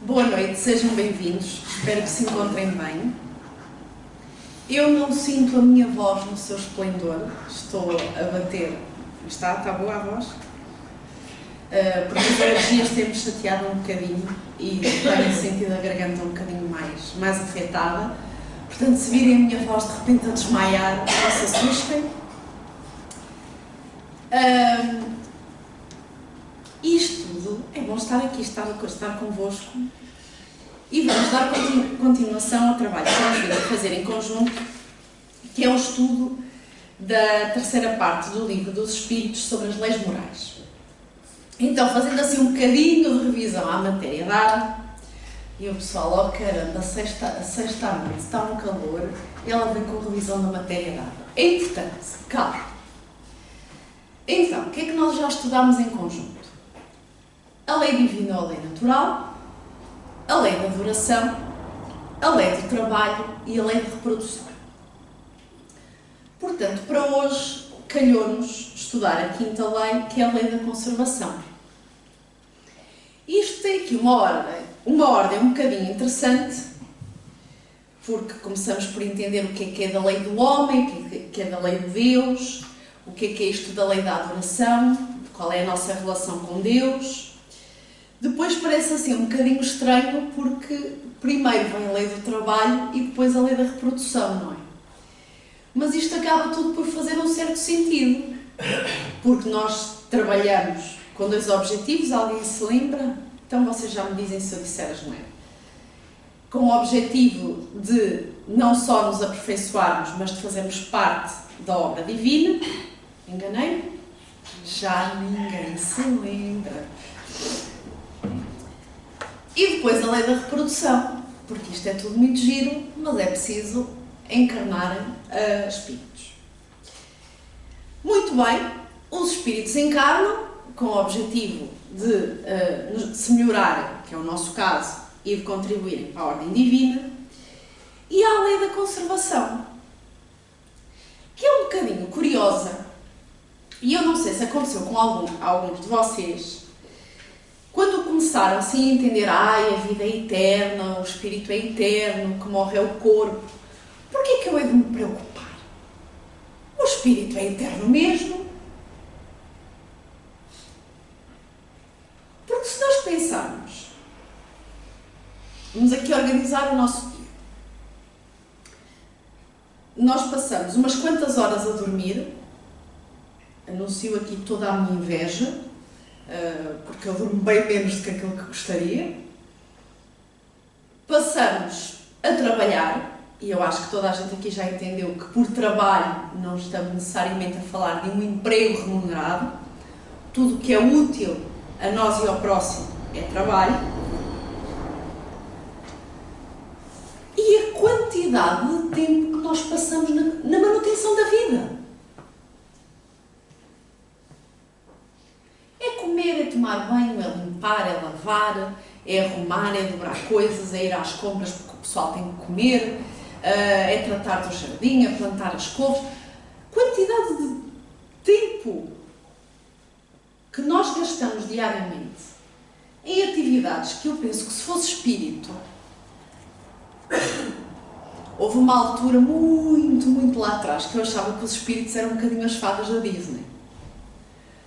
Boa noite, sejam bem-vindos, espero que se encontrem bem. Eu não sinto a minha voz no seu esplendor, estou a bater. Está boa a voz? Porque as alergias têm-me chateado um bocadinho e tenho sentido a garganta um bocadinho mais afetada. Portanto, se virem a minha voz de repente a desmaiar, não se assustem. Isto tudo é bom estar aqui, estar convosco, e vamos dar continuação ao trabalho que vamos vir a fazer em conjunto, que é o estudo da terceira parte do livro dos Espíritos sobre as leis morais. Então, fazendo assim um bocadinho de revisão à matéria dada, e o pessoal, oh caramba, a sexta à noite está um calor, e ela vem com a revisão da matéria dada. É importante, calma. Então, o que é que nós já estudámos em conjunto? A lei divina ou a lei natural, a lei da duração, a lei do trabalho e a lei de reprodução. Portanto, para hoje, calhou-nos estudar a quinta lei, que é a lei da conservação. Isto tem aqui uma ordem um bocadinho interessante, porque começamos por entender o que é da lei do homem, o que é da lei de Deus, o que é isto da lei da adoração, qual é a nossa relação com Deus. Depois parece assim um bocadinho estranho, porque primeiro vem a lei do trabalho e depois a lei da reprodução, não é? Mas isto acaba tudo por fazer um certo sentido, porque nós trabalhamos com dois objetivos, alguém se lembra? Então vocês já me dizem se eu disser as neiras. Com o objetivo de não só nos aperfeiçoarmos, mas de fazermos parte da obra divina. Enganei? Já ninguém se lembra. E depois a lei da reprodução, porque isto é tudo muito giro, mas é preciso encarnarem espíritos. Muito bem, os espíritos encarnam com o objetivo de se melhorarem, que é o nosso caso, e de contribuírem para a ordem divina, e há a lei da conservação, que é um bocadinho curiosa, e eu não sei se aconteceu com alguns de vocês. Quando começaram assim a entender, a vida é eterna, o espírito é eterno, que morre é o corpo, porquê é que eu hei de me preocupar? O espírito é eterno mesmo. Porque se nós pensarmos, vamos aqui organizar o nosso dia. Nós passamos umas quantas horas a dormir, anuncio aqui toda a minha inveja, porque eu durmo bem menos do que aquilo que gostaria. Passamos a trabalhar, e eu acho que toda a gente aqui já entendeu que por trabalho não estamos necessariamente a falar de um emprego remunerado. Tudo o que é útil a nós e ao próximo é trabalho. E a quantidade de tempo que nós passamos na manutenção da vida. É comer, é tomar banho, é limpar, é lavar, é arrumar, é dobrar coisas, é ir às compras porque o pessoal tem que comer, é tratar do jardim, é plantar as couves. Quantidade de tempo que nós gastamos diariamente em atividades que eu penso que, se fosse espírito, houve uma altura muito lá atrás que eu achava que os espíritos eram um bocadinho as fadas da Disney.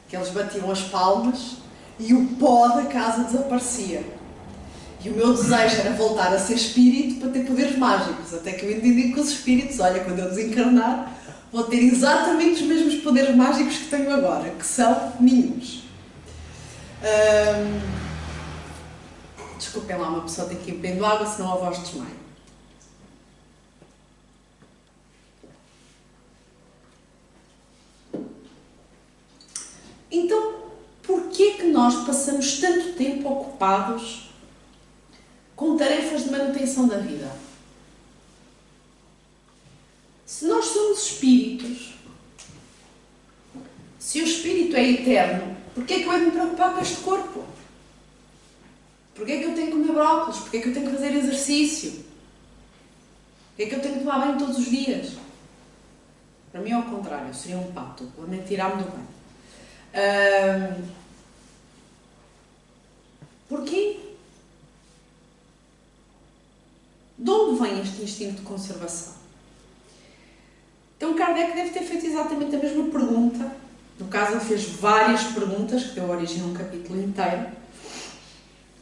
Que eles batiam as palmas e o pó da casa desaparecia. E o meu desejo era voltar a ser espírito para ter poderes mágicos, até que eu entendi que os espíritos, olha, quando eu desencarnar, vou ter exatamente os mesmos poderes mágicos que tenho agora, que são nenhuns. Desculpem lá, uma pessoa tem que ir bebendo água, senão a voz desmaia. Então, porquê que nós passamos tanto tempo ocupados com tarefas de manutenção da vida? Se nós somos espíritos, se o espírito é eterno, porquê é que eu hei de me preocupar com este corpo? Porquê é que eu tenho que comer brócolis? Porquê é que eu tenho que fazer exercício? Porquê é que eu tenho que tomar banho todos os dias? Para mim é ao contrário, eu seria um pato, lamento tirar-me do banho. Porquê? este instinto de conservação? Então Kardec deve ter feito exatamente a mesma pergunta. No caso, ele fez várias perguntas, que deu origem a um capítulo inteiro,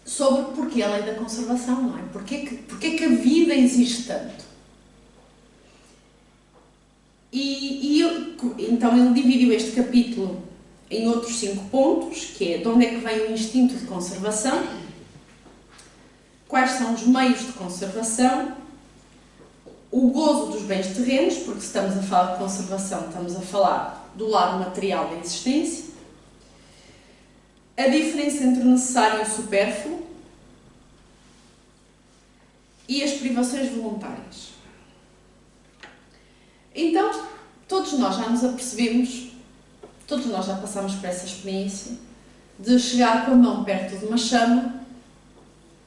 sobre porquê a lei da conservação, não é? Porquê que a vida existe tanto? Então ele dividiu este capítulo em outros 5 pontos, que é de onde é que vem o instinto de conservação, quais são os meios de conservação, o gozo dos bens terrenos, porque se estamos a falar de conservação, estamos a falar do lado material da existência, a diferença entre o necessário e o supérfluo e as privações voluntárias. Então, todos nós já nos apercebemos, todos nós já passamos por essa experiência de chegar com a mão perto de uma chama,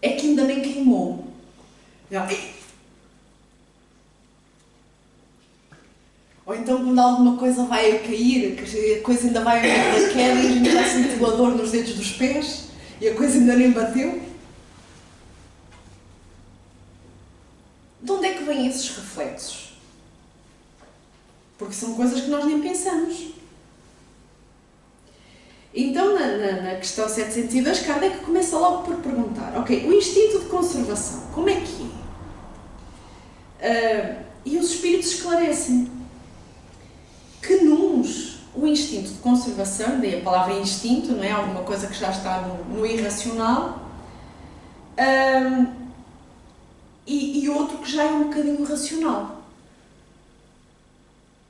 é que ainda nem queimou. Ou então quando alguma coisa vai a cair, que a coisa ainda vai a queda e a gente já sentiu a dor nos dedos dos pés e a coisa ainda nem bateu. De onde é que vêm esses reflexos? Porque são coisas que nós nem pensamos. Então, na questão 702, Kardec começa logo por perguntar, ok, o instinto de conservação, como é que é? E os espíritos esclarecem que o instinto de conservação, daí a palavra instinto, não é? Alguma coisa que já está no irracional, e outro que já é um bocadinho racional.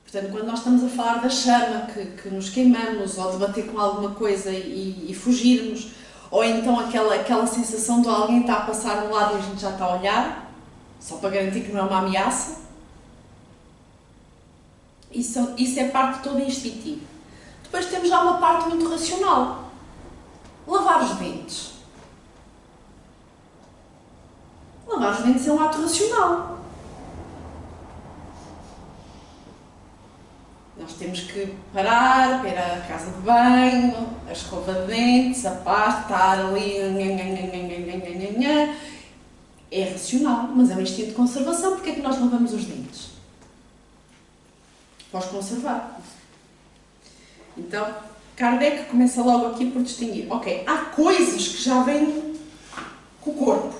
Portanto, quando nós estamos a falar da chama, que nos queimamos, ou de bater com alguma coisa e fugirmos, ou então aquela sensação de alguém está a passar de um lado e a gente já está a olhar, só para garantir que não é uma ameaça, isso é parte toda instintiva. Depois temos já uma parte muito racional. Lavar os dentes. Lavar os dentes é um ato racional. Nós temos que parar, ir à casa de banho, a escova de dentes, a pasta, estar ali... É racional, mas é um instinto de conservação. Porque é que nós lavamos os dentes? Para os conservar. Então, Kardec começa logo aqui por distinguir. Ok, há coisas que já vêm com o corpo.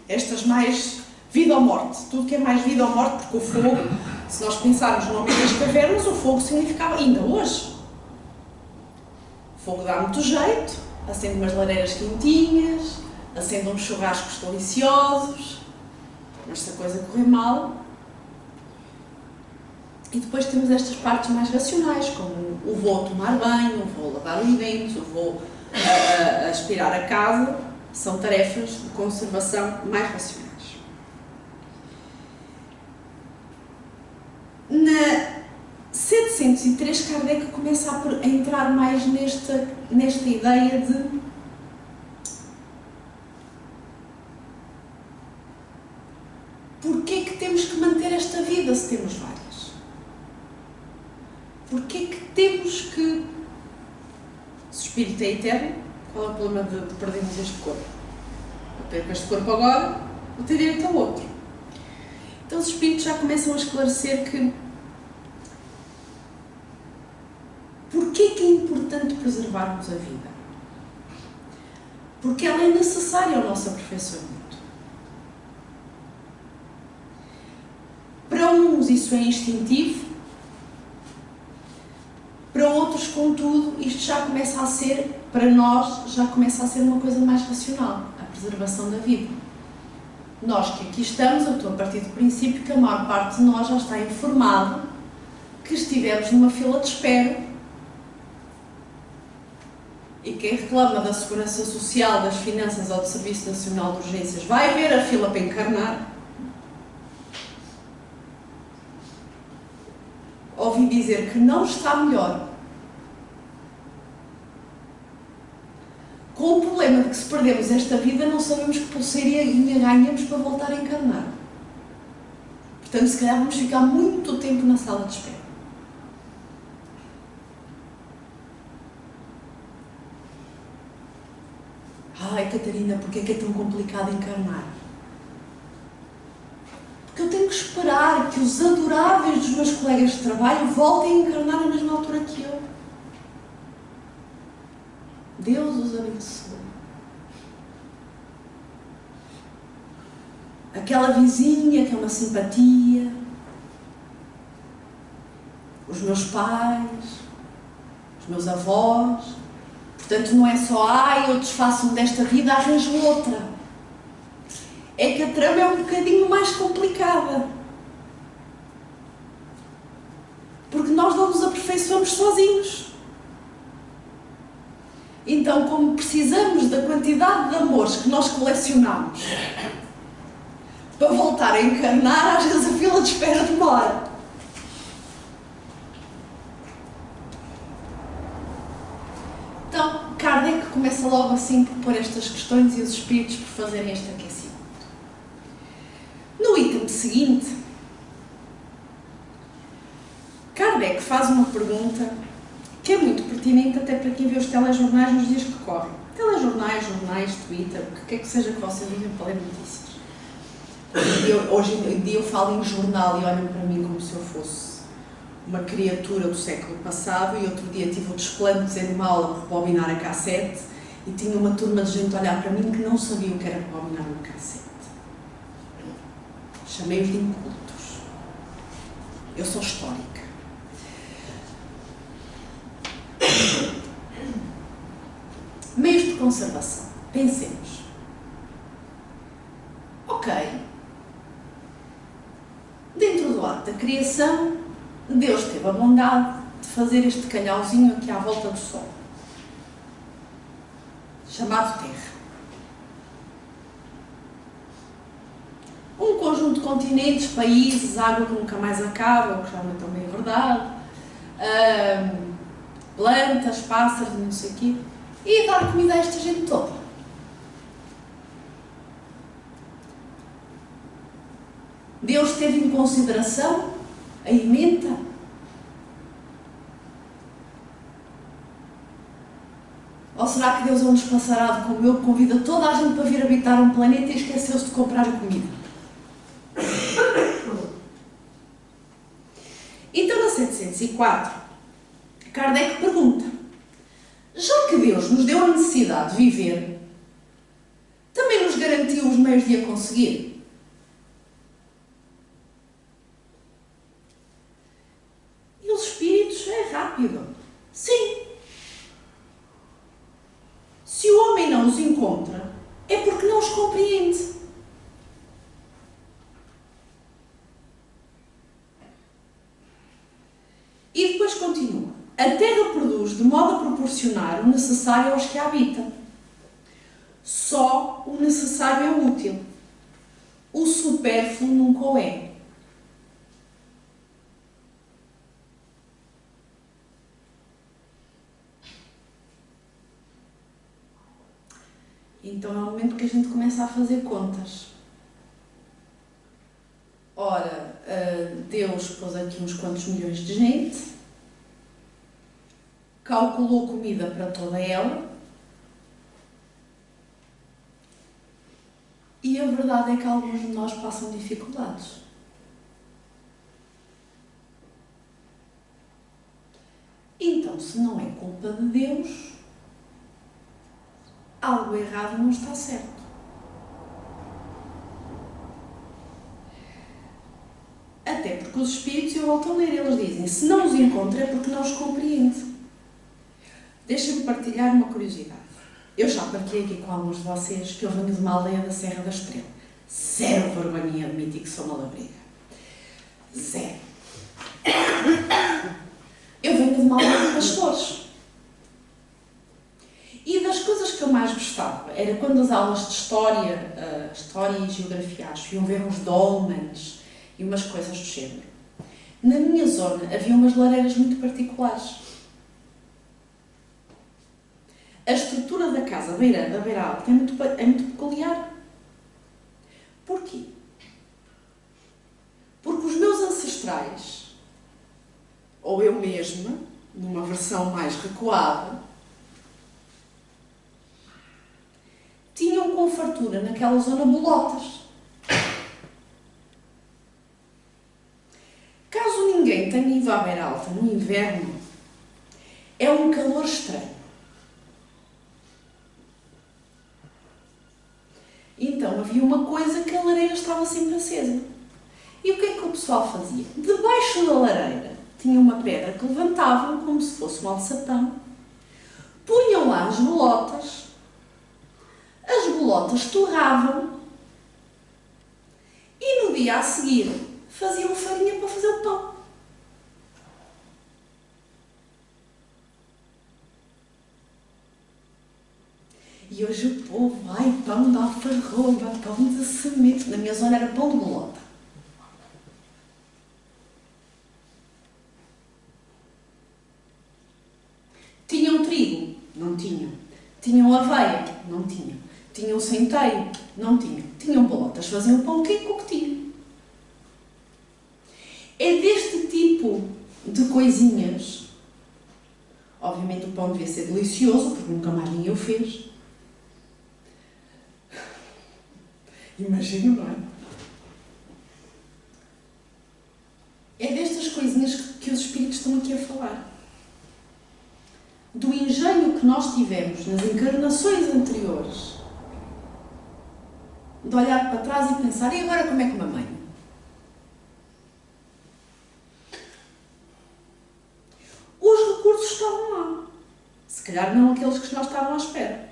Estas mais vida ou morte. Tudo que é mais vida ou morte, porque o fogo, se nós pensarmos no homem das cavernas, o fogo significava, ainda hoje. O fogo dá muito jeito, acende umas lareiras quentinhas, acende uns churrascos deliciosos, mas se a coisa correr mal... E depois temos estas partes mais racionais, como o vou tomar banho, o vou lavar os dentes, o vou aspirar a casa, são tarefas de conservação mais racionais. Na 703, Kardec começa a entrar mais nesta ideia de porquê que temos que manter esta vida se temos várias? Porquê que temos que... Se o espírito é eterno, qual é o problema de perdermos este corpo? Eu perco este corpo agora, vou ter direito ao outro. Então os espíritos já começam a esclarecer que... Porquê que é importante preservarmos a vida? Porque ela é necessária ao nosso aperfeiçoamento. Para uns isso é instintivo, para outros, contudo, isto já começa a ser, para nós, já começa a ser uma coisa mais racional, a preservação da vida. Nós que aqui estamos, eu estou a partir do princípio que a maior parte de nós já está informado que estivemos numa fila de espera e quem reclama da Segurança Social, das Finanças ou do Serviço Nacional de Urgências vai ver a fila para encarnar. Ouvi dizer que não está melhor. Com o problema de que se perdemos esta vida, não sabemos que pulseirinha ganhamos para voltar a encarnar. Portanto, se calhar vamos ficar muito tempo na sala de espera. Ai, Catarina, porquê é que é tão complicado encarnar? Porque eu esperar que os adoráveis dos meus colegas de trabalho voltem a encarnar na mesma altura que eu. Deus os abençoe. Aquela vizinha que é uma simpatia, os meus pais, os meus avós. Portanto, não é só, eu desfaço-me desta vida, arranjo outra. É que a trama é um bocadinho mais complicada. Porque nós não nos aperfeiçoamos sozinhos. Então, como precisamos da quantidade de amores que nós colecionamos para voltar a encarnar, às vezes a fila de espera demora. Então, Kardec começa logo assim por pôr estas questões e os espíritos por fazerem este aquecimento. No item seguinte, Kardec faz uma pergunta que é muito pertinente até para quem vê os telejornais nos dias que correm. Telejornais, jornais, Twitter, o que quer que seja que vocês usem para ler notícias. Hoje em dia eu falo em jornal e olham para mim como se eu fosse uma criatura do século passado, e outro dia tive o desplante de dizer numa aula de rebobinar a cassete e tinha uma turma de gente a olhar para mim que não sabia o que era rebobinar uma cassete. Chamei-os de incultos. Eu sou histórica. Meios de conservação. Pensemos. Ok. Dentro do ato da criação, Deus teve a bondade de fazer este calhauzinho aqui à volta do Sol, chamado Terra. Um conjunto de continentes, países, água que nunca mais acaba, o que já não é também verdade, plantas, pássaros, não sei o quê, e dar comida a esta gente toda. Deus teve em consideração a emenda? Ou será que Deus é um despassarado como eu, que convida toda a gente para vir habitar um planeta e esqueceu-se de comprar comida? Então, na 704, Kardec pergunta: já que Deus nos deu a necessidade de viver, também nos garantiu os meios de a conseguir? E os espíritos é rápido. Sim. Se o homem não os encontra, é porque não os compreende. E depois continua. A Terra produz de modo a proporcionar o necessário aos que a habitam. Só o necessário é útil. O supérfluo nunca o é. Então é o momento que a gente começa a fazer contas. Ora, Deus pôs aqui uns quantos milhões de gente, calculou comida para toda ela, e a verdade é que alguns de nós passam dificuldades. Então, se não é culpa de Deus, algo errado não está certo. Até porque os espíritos, eu volto a ler, eles dizem: se não os encontra é porque não os compreende. Deixem-me partilhar uma curiosidade. Eu já partilhei aqui com alguns de vocês que eu venho de uma aldeia da Serra da Estrela. Zero vergonha em admitir que sou uma labriga. Zero. Eu venho de uma aldeia de pastores. E das coisas que eu mais gostava era quando as aulas de história e geografia, iam ver uns dólmenes e umas coisas do género. Na minha zona havia umas lareiras muito particulares. A estrutura da casa da beira alta é muito peculiar. Porquê? Porque os meus ancestrais, ou eu mesma, numa versão mais recuada, tinham com fartura naquela zona bolotas. repente, a nível à beira alta, no inverno, é um calor estranho. Então havia uma coisa que a lareira estava sempre acesa. E o que é que o pessoal fazia? Debaixo da lareira tinha uma pedra que levantavam como se fosse um alçapão, punham lá as bolotas torravam e no dia a seguir faziam farinha para fazer o pão. E hoje o povo, pão de alfarroba, pão de semente. Na minha zona era pão de bolota. Tinham trigo? Não tinham. Tinham aveia? Não tinham. Tinham centeio? Não tinham. Tinham bolotas, faziam pão quente com o que tinham. É deste tipo de coisinhas. Obviamente o pão devia ser delicioso, porque nunca mais ninguém o fez. Imagino, não é? É destas coisinhas que os espíritos estão aqui a falar. Do engenho que nós tivemos nas encarnações anteriores, de olhar para trás e pensar, e agora como é que me amanho? Os recursos estavam lá. Se calhar não aqueles que nós estavam à espera.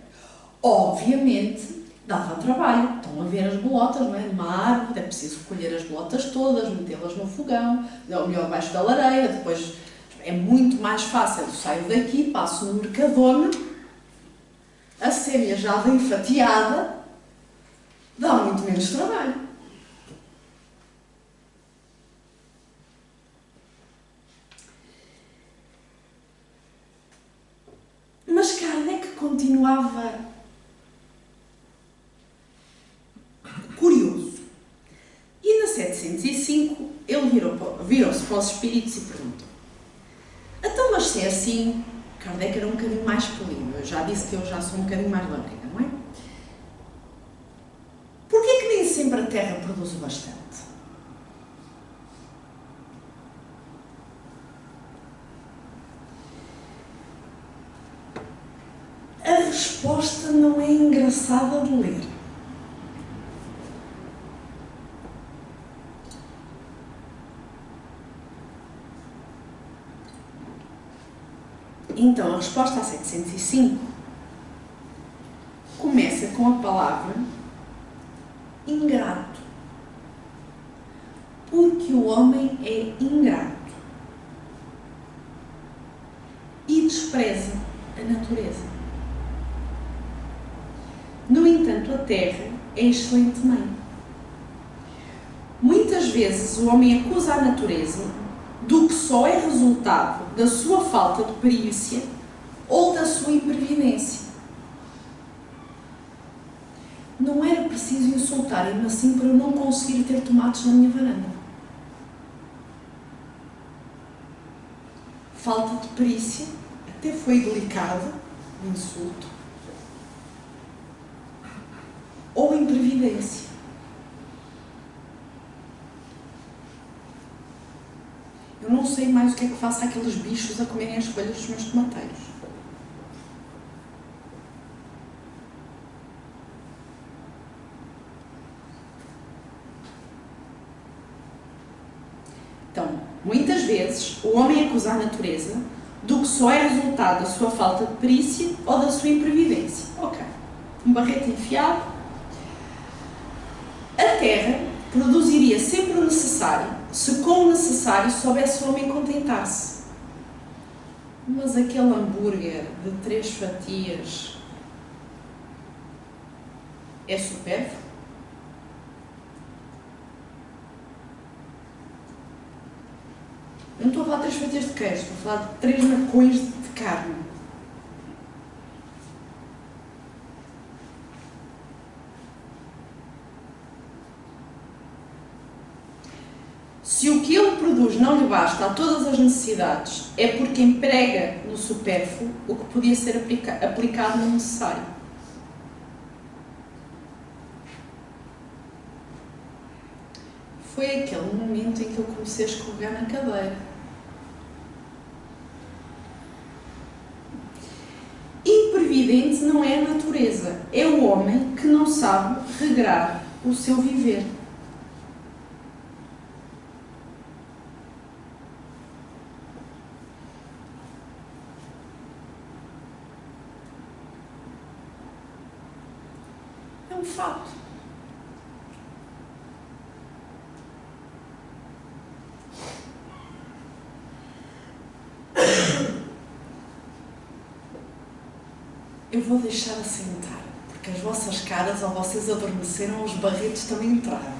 Obviamente, dava trabalho. Estão a ver as bolotas, não é? Numa árvore, é preciso recolher as bolotas todas, metê-las no fogão, ou melhor, debaixo da lareira, depois é muito mais fácil. Eu saio daqui, passo no Mercadona, a cena já bem fatiada, dá muito menos trabalho. Mas Kardec continuava curioso. E na 705 ele virou-se para os espíritos e perguntou: então, mas se é assim, Kardec era um bocadinho mais polido. Eu já disse que eu já sou um bocadinho mais labriga, não é? Porquê que nem sempre a Terra produz o bastante? A resposta não é engraçada de ler. Então, a resposta a 705 começa com a palavra ingrato. Porque o homem é ingrato e despreza a natureza. No entanto, a Terra é excelente mãe. Muitas vezes o homem acusa a natureza do que só é resultado da sua falta de perícia ou da sua imprevidência. Não era preciso insultarem-me assim para eu não conseguir ter tomates na minha varanda. Falta de perícia, até foi delicado o insulto, ou imprevidência. Eu não sei mais o que é que faça aqueles bichos a comerem as folhas dos meus tomateiros. Então, muitas vezes, o homem acusa a natureza do que só é resultado da sua falta de perícia ou da sua imprevidência. Ok. Um barrete enfiado. A Terra produziria sempre o necessário, se com o necessário soubesse o homem contentar-se. Mas aquele hambúrguer de 3 fatias é supérfluo? Eu não estou a falar de 3 fatias de queijo, estou a falar de 3 nacões de carne. Se o que ele produz não lhe basta a todas as necessidades, é porque emprega no supérfluo o que podia ser aplicado no necessário. Foi aquele momento em que eu comecei a escorregar na cadeira. evidente não é a natureza, é o homem que não sabe regrar o seu viver. É um fato. Eu vou deixar assentar, porque as vossas caras, ao vocês adormeceram, os barretes também entraram.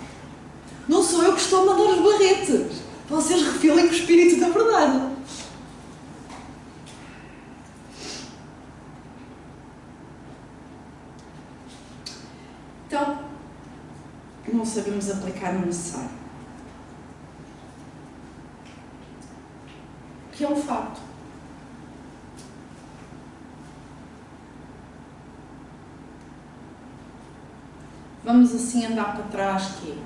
Não sou eu que estou a mandar os barretes. Vocês refilem com o espírito da verdade. Então, não sabemos aplicar o necessário. Que é um facto. Vamos assim andar para trás, que é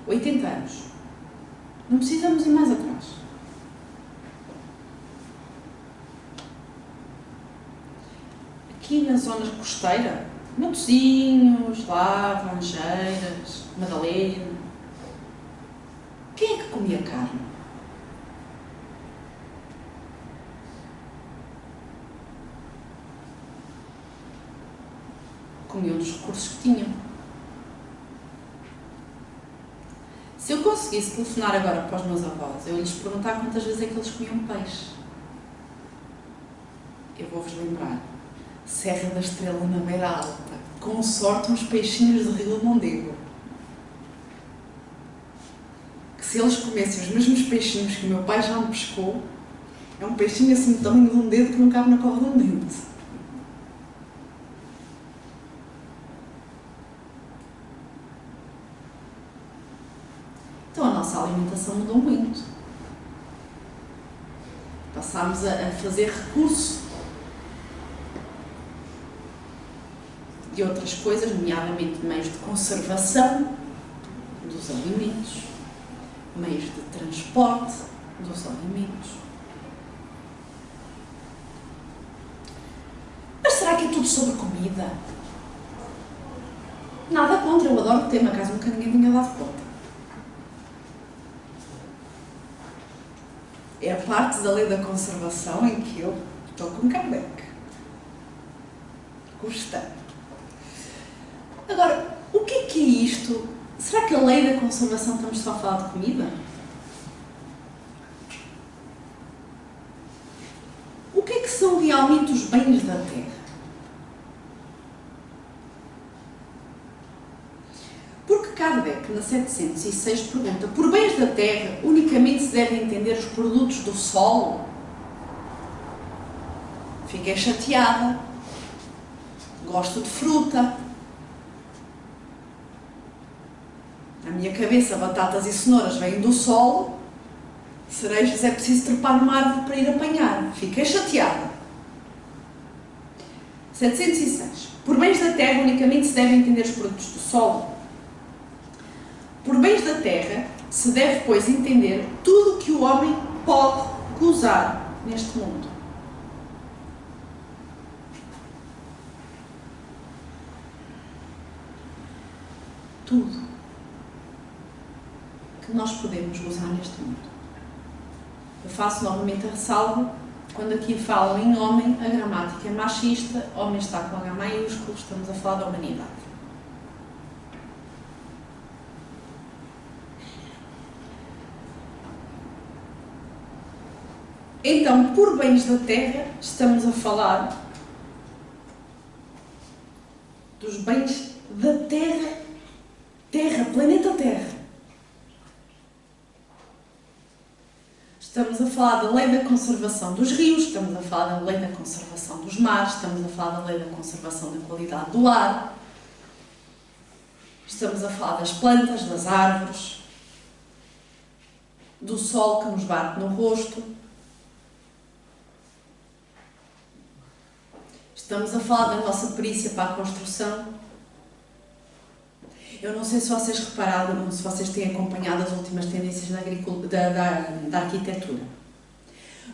80 anos. Não precisamos ir mais atrás. Aqui na zona costeira, Matosinhos, Laranjeiras, Madalena. Quem é que comia carne? Comiam dos recursos que tinham. Se eu conseguisse telefonar agora para os meus avós, eu lhes perguntar quantas vezes é que eles comiam peixe. Eu vou-vos lembrar. Serra da Estrela na Beira Alta. Com sorte uns peixinhos de Rio de Mondego. Que se eles comessem os mesmos peixinhos que o meu pai já me pescou, é um peixinho assim do tamanho de um dedo que não cabe na cova de um dente. Então a nossa alimentação mudou muito. Passámos a fazer recurso de outras coisas, nomeadamente meios de conservação dos alimentos, meios de transporte dos alimentos. Mas será que é tudo sobre comida? Nada contra, eu adoro o tema, caso nunca ninguém tenha dado conta. É a parte da lei da conservação em que eu estou com Kardec. Gostei. Agora, o que é isto? Será que a lei da conservação estamos só a falar de comida? O que são realmente os bens da terra? Porque Kardec, na 706, pergunta: por bens da terra unicamente se devem entender os produtos do solo? Fiquei chateada. Gosto de fruta. Na minha cabeça, batatas e cenouras vêm do solo. Cerejas é preciso trepar numa árvore para ir apanhar. Fiquei chateada. 706. Por bens da terra unicamente se devem entender os produtos do solo? Por bens da terra se deve, pois, entender tudo o que o homem pode gozar neste mundo. Tudo que nós podemos gozar neste mundo. Eu faço novamente a ressalva: quando aqui falam em homem, a gramática é machista, homem está com H maiúsculo, estamos a falar da humanidade. Então, por bens da terra, estamos a falar dos bens da terra, terra, planeta Terra. Estamos a falar da lei da conservação dos rios, estamos a falar da lei da conservação dos mares, estamos a falar da lei da conservação da qualidade do ar, estamos a falar das plantas, das árvores, do sol que nos bate no rosto. Estamos a falar da nossa perícia para a construção. Eu não sei se vocês repararam, se vocês têm acompanhado as últimas tendências da arquitetura.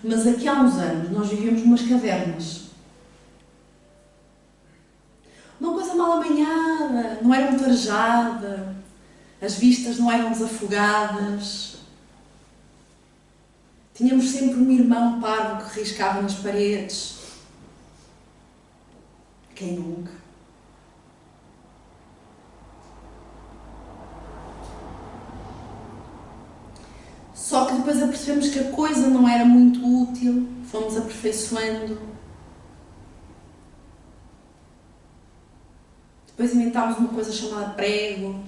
Mas aqui há uns anos nós vivíamos numas cavernas. mal amanhada, não era muito arejada, as vistas não eram desafogadas. Tínhamos sempre um irmão parvo que riscava nas paredes. Quem nunca? Só que depois apercebemos que a coisa não era muito útil, fomos aperfeiçoando. Depois inventámos uma coisa chamada prego.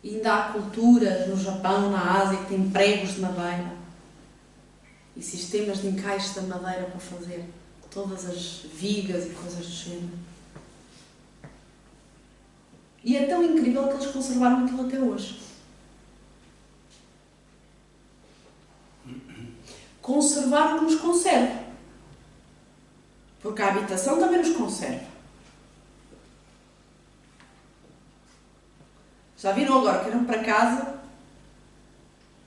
E ainda há culturas no Japão, na Ásia, que têm pregos de madeira. E sistemas de encaixe da madeira para fazer todas as vigas e coisas do género. E é tão incrível que eles conservaram aquilo até hoje. Conservar nos conserva. Porque a habitação também nos conserva. Já viram agora que irão para casa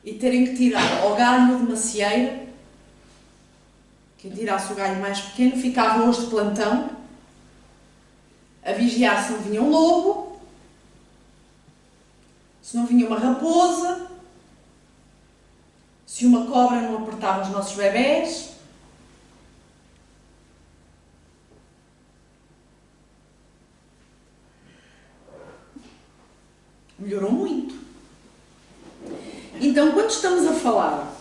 e terem que tirar o galho de macieira? Quem tirasse o galho mais pequeno ficava hoje de plantão a vigiar se não vinha um lobo, se não vinha uma raposa, se uma cobra não apertava os nossos bebés. Melhorou muito. Então, quando estamos a falar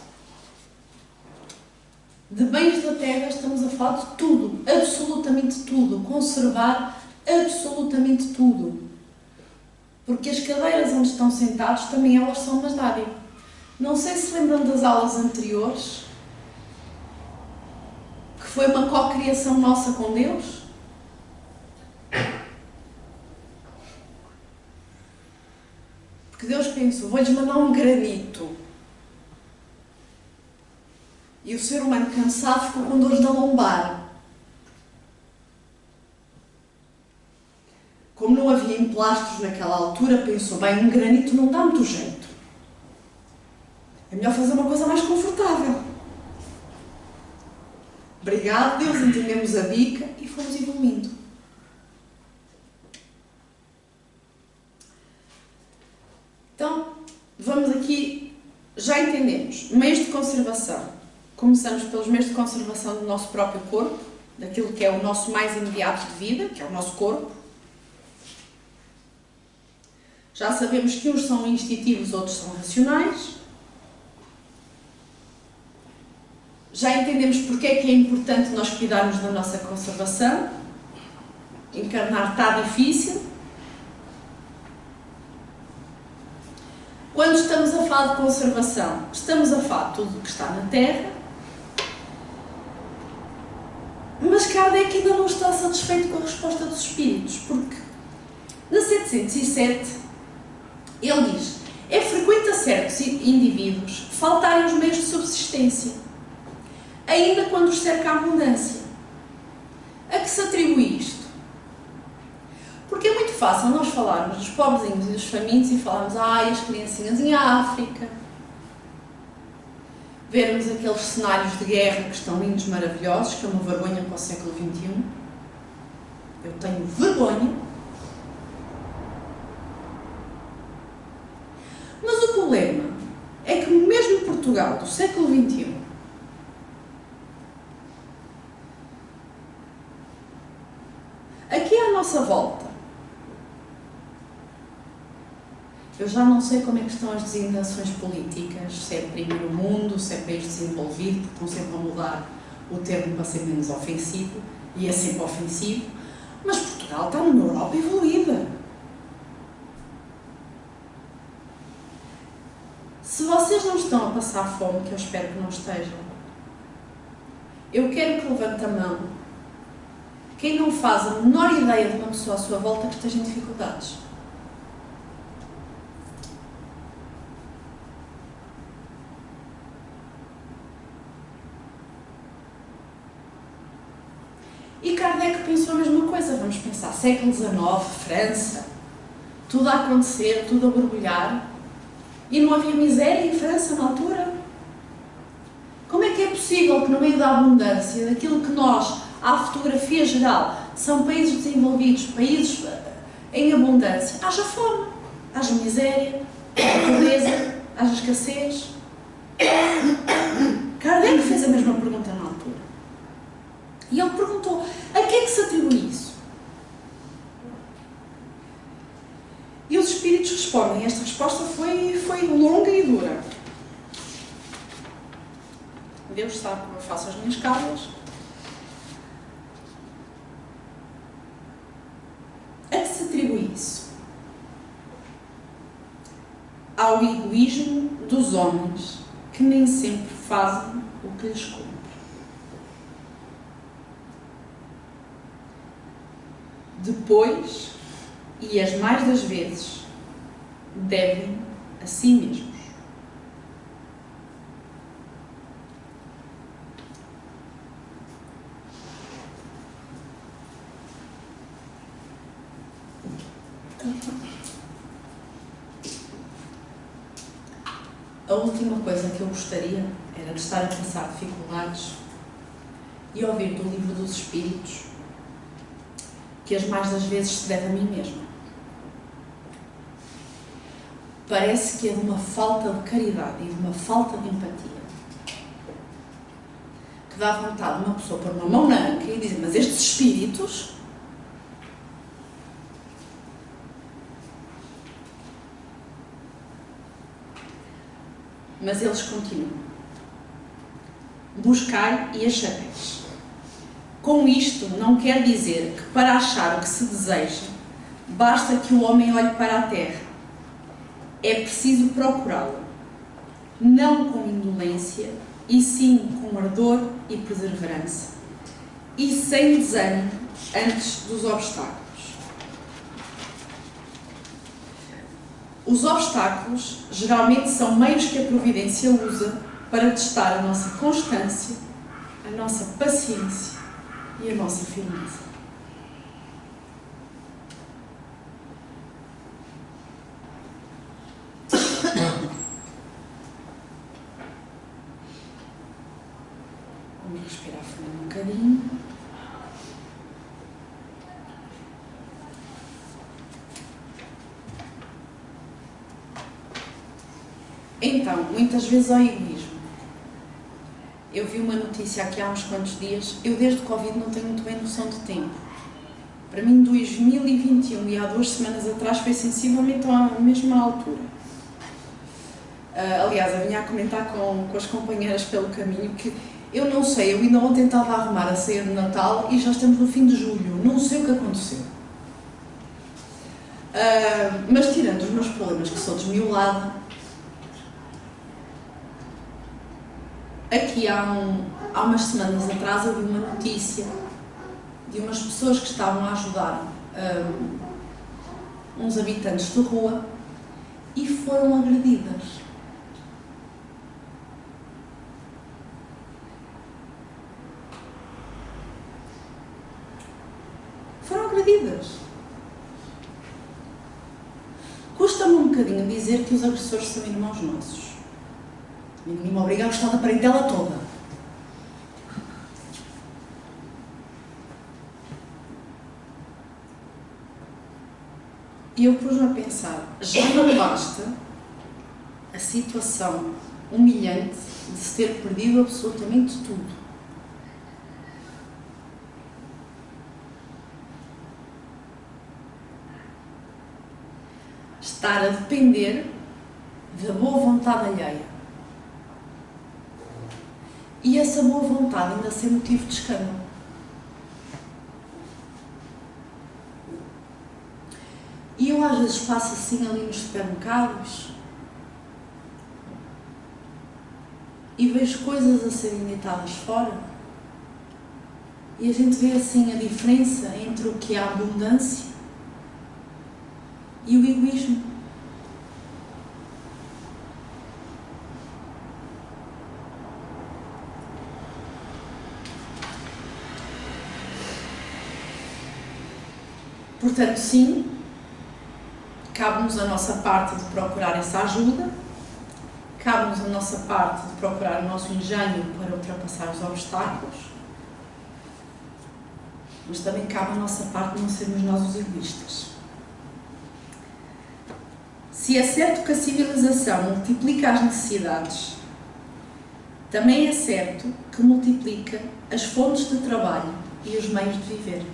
de bens da terra, estamos a falar de tudo, absolutamente tudo, conservar absolutamente tudo. Porque as cadeiras onde estão sentados, também elas são umas dádivas. Não sei se lembram das aulas anteriores, que foi uma cocriação nossa com Deus. Porque Deus pensou, vou-lhes mandar um granito. E o ser humano cansado ficou com dores na lombar. Como não havia emplastros naquela altura, pensou, bem, um granito não dá muito jeito. É melhor fazer uma coisa mais confortável. Obrigado, Deus, entendemos a bica e fomos evoluindo. Então, vamos aqui, já entendemos, meios de conservação. Começamos pelos meios de conservação do nosso próprio corpo, daquilo que é o nosso mais imediato de vida, que é o nosso corpo. Já sabemos que uns são instintivos, outros são racionais. Já entendemos porque é que é importante nós cuidarmos da nossa conservação. Encarnar está difícil. Quando estamos a falar de conservação, estamos a falar de tudo o que está na Terra, mas Kardec ainda não está satisfeito com a resposta dos espíritos, porque na 707 ele diz: é frequente a certos indivíduos faltarem os meios de subsistência, ainda quando os cerca a abundância. A que se atribui isto? Porque é muito fácil nós falarmos dos pobrezinhos e dos famintos e falarmos, as criancinhas em África, vermos aqueles cenários de guerra que estão lindos, maravilhosos, que é uma vergonha para o século XXI. Eu tenho vergonha. Mas o problema é que mesmo Portugal do século XXI, aqui à nossa volta, eu já não sei como é que estão as designações políticas, se é primeiro mundo, se é país desenvolvido, porque estão sempre a mudar o termo para ser menos ofensivo, e é sempre ofensivo, mas Portugal está numa Europa evoluída. Se vocês não estão a passar fome, que eu espero que não estejam, eu quero que levante a mão quem não faz a menor ideia de uma pessoa à sua volta que esteja em dificuldades. E Kardec pensou a mesma coisa. Vamos pensar, século XIX, França, tudo a acontecer, tudo a borbulhar, e não havia miséria em França na altura? Como é que é possível que no meio da abundância, daquilo que nós, à fotografia geral, são países desenvolvidos, países em abundância, haja fome, haja miséria, haja pobreza, haja escassez. Kardec fez a mesma pergunta na altura. E ele perguntou, a que é que se atribui isso? E os espíritos respondem, esta resposta foi longa e dura. Deus sabe como eu faço as minhas causas. A que se atribui isso? Ao egoísmo dos homens, que nem sempre fazem o que lhes cumpre. Depois, e as mais das vezes, devem a si mesmos. A última coisa que eu gostaria era de estar a passar dificuldades e ouvir do Livro dos Espíritos que as mais das vezes se deve a mim mesma. Parece que é de uma falta de caridade e de uma falta de empatia que dá vontade de uma pessoa pôr uma mão na anca e dizer, mas estes espíritos... Mas eles continuam. Buscai e achareis. Com isto não quer dizer que para achar o que se deseja, basta que o homem olhe para a terra. É preciso procurá-la, não com indolência, e sim com ardor e perseverança, e sem desânimo antes dos obstáculos. Os obstáculos geralmente são meios que a providência usa para testar a nossa constância, a nossa paciência e a nossa firmeza. Vamos respirar fundo um bocadinho. Então, muitas vezes ao egoísmo. Eu vi uma notícia aqui há uns quantos dias, eu desde o Covid não tenho muito bem noção de tempo. Para mim, 2021 e há 2 semanas atrás foi sensivelmente à mesma altura. Aliás, eu vinha a comentar com as companheiras pelo caminho que eu não sei, eu ainda ontem estava a arrumar a ceia de Natal e já estamos no fim de julho, não sei o que aconteceu. Mas tirando os meus problemas, que sou desmiolada, aqui há umas semanas atrás eu vi uma notícia de umas pessoas que estavam a ajudar uns habitantes de rua e foram agredidas. Foram agredidas. Custa-me um bocadinho dizer que os agressores são irmãos nossos. Ninguém me obriga a gostar da parentela toda. E eu pus-me a pensar, já não basta a situação humilhante de se ter perdido absolutamente tudo. Estar a depender da boa vontade alheia. E essa boa vontade ainda ser motivo de escândalo. E eu às vezes passo assim ali nos supermercados e vejo coisas a serem deitadas fora e a gente vê assim a diferença entre o que é a abundância e o egoísmo. Portanto, sim, cabe-nos a nossa parte de procurar essa ajuda, cabe-nos a nossa parte de procurar o nosso engenho para ultrapassar os obstáculos, mas também cabe a nossa parte não sermos nós os egoístas. Se é certo que a civilização multiplica as necessidades, também é certo que multiplica as fontes de trabalho e os meios de viver.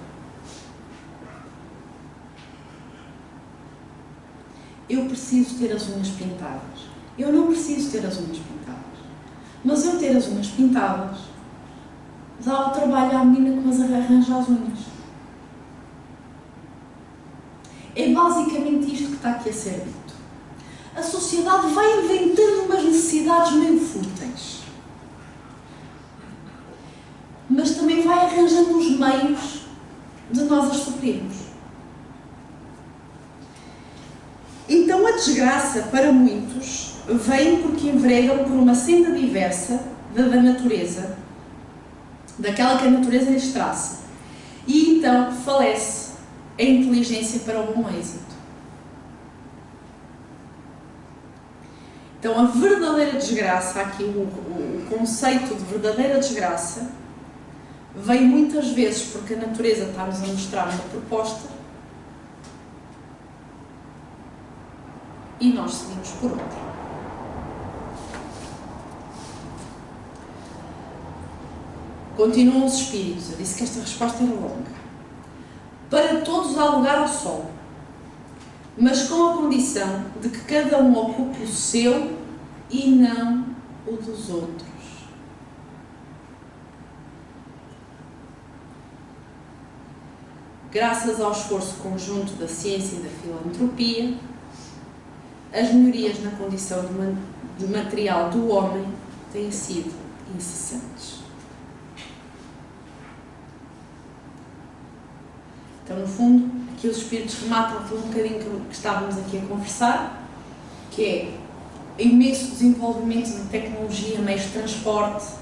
Eu preciso ter as unhas pintadas. Eu não preciso ter as unhas pintadas. Mas eu ter as unhas pintadas dá o trabalho à menina que me arranja as unhas. É basicamente isto que está aqui a ser dito. A sociedade vai inventando umas necessidades meio fúteis, mas também vai arranjando os meios de nós as suprirmos. Então a desgraça, para muitos, vem porque enveredam por uma senda diversa da natureza, daquela que a natureza lhes traça, e então falece a inteligência para o bom êxito. Então a verdadeira desgraça, aqui o conceito de verdadeira desgraça, vem muitas vezes porque a natureza está-nos a mostrar uma proposta e nós seguimos por outra. Continuam os espíritos. Eu disse que esta resposta era longa. Para todos há lugar ao sol, mas com a condição de que cada um ocupe o seu e não o dos outros. Graças ao esforço conjunto da ciência e da filantropia, as melhorias na condição de material do homem têm sido incessantes. Então, no fundo, aqui os espíritos rematam aquilo um bocadinho que estávamos aqui a conversar, que é imenso desenvolvimento de tecnologia, meios de transporte,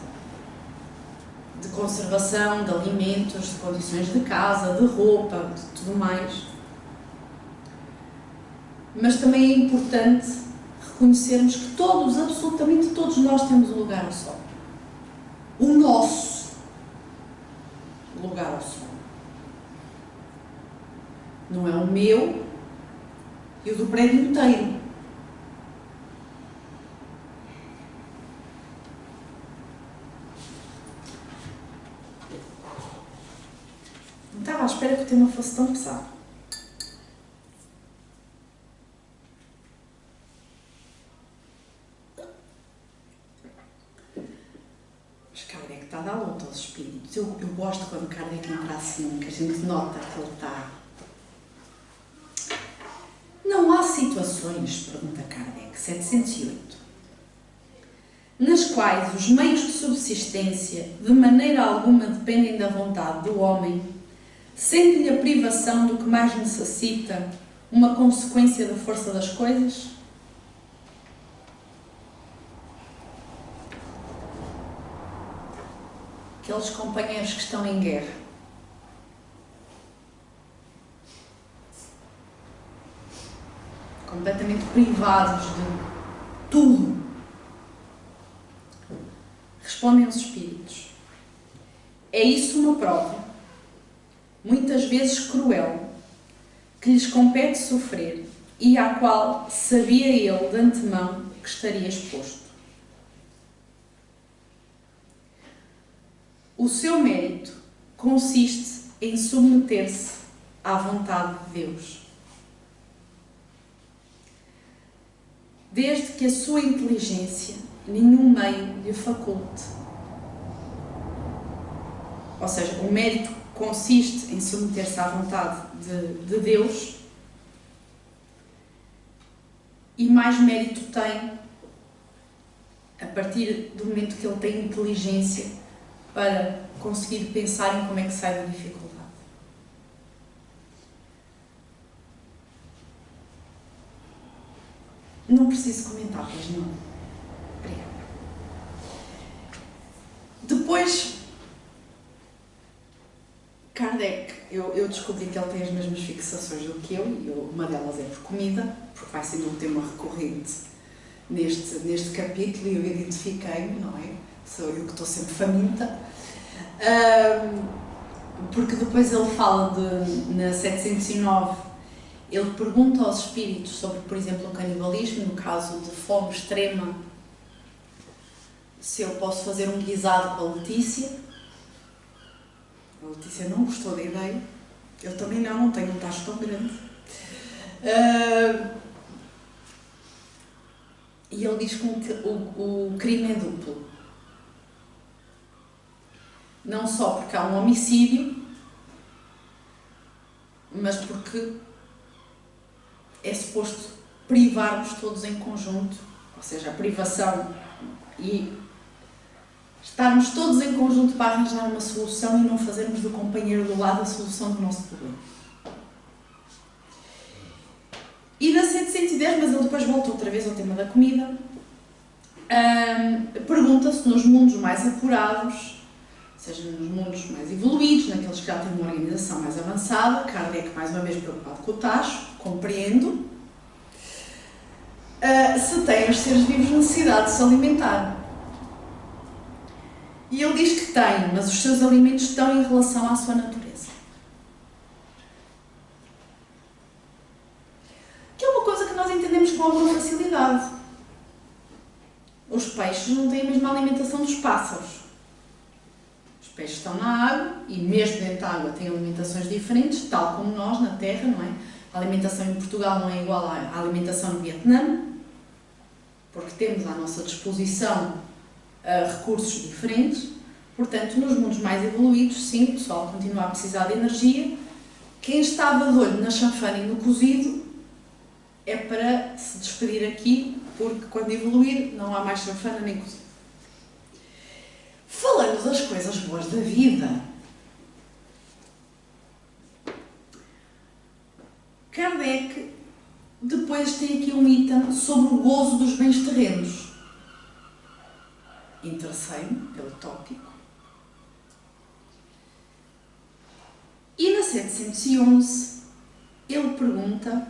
de conservação, de alimentos, de condições de casa, de roupa, de tudo mais. Mas também é importante reconhecermos que todos, absolutamente todos nós temos um lugar ao sol. O nosso lugar ao sol. Não é o meu e o do prédio inteiro. Não estava à espera que o tema fosse tão pesado. Mas Kardec está a dar luta aos espíritos. Eu gosto quando Kardec entra assim, que a gente nota que ele está... Não há situações, pergunta Kardec, 708, nas quais os meios de subsistência de maneira alguma dependem da vontade do homem, sente-lhe a privação do que mais necessita uma consequência da força das coisas? Aqueles companheiros que estão em guerra, completamente privados de tudo, respondem os espíritos. É isso uma prova, muitas vezes cruel, que lhes compete sofrer e à qual sabia ele de antemão que estaria exposto. O seu mérito consiste em submeter-se à vontade de Deus. Desde que a sua inteligência nenhum meio lhe faculte. Ou seja, o mérito consiste em submeter-se à vontade de Deus, e mais mérito tem a partir do momento que ele tem inteligência para conseguir pensar em como é que sai da dificuldade. Não preciso comentar, pois não. Obrigada. Depois, Kardec, eu descobri que ele tem as mesmas fixações do que eu, e uma delas é por comida, porque vai sendo um tema recorrente neste capítulo, e eu identifiquei-me, não é? Sou eu que estou sempre faminta. Porque depois ele fala na 709, ele pergunta aos espíritos sobre, por exemplo, o canibalismo, no caso de fome extrema, se eu posso fazer um guisado com a Letícia. A Letícia não gostou da ideia. Eu também não tenho um tacho tão grande. E ele diz que o crime é duplo. Não só porque há um homicídio, mas porque é suposto privar-nos todos em conjunto, ou seja, a privação e estarmos todos em conjunto para arranjar uma solução e não fazermos do companheiro do lado a solução do nosso problema. E na 710, mas ele depois volta outra vez ao tema da comida, pergunta-se nos mundos mais apurados, seja nos mundos mais evoluídos, naqueles que já têm uma organização mais avançada, Kardec mais uma vez preocupado com o tacho, compreendo, se têm os seres vivos necessidade de se alimentar. E ele diz que tem, mas os seus alimentos estão em relação à sua natureza. Que é uma coisa que nós entendemos com alguma facilidade. Os peixes não têm a mesma alimentação dos pássaros. Os peixes estão na água e mesmo dentro da água têm alimentações diferentes, tal como nós na Terra, não é? A alimentação em Portugal não é igual à alimentação no Vietnã, porque temos à nossa disposição recursos diferentes. Portanto, nos mundos mais evoluídos, sim, o pessoal continua a precisar de energia. Quem estava de olho na chanfana e no cozido é para se despedir aqui, porque quando evoluir não há mais chanfana nem cozido. Falando das coisas boas da vida, Kardec depois tem aqui um item sobre o gozo dos bens terrenos. Interessei-me pelo tópico. E na 711, ele pergunta: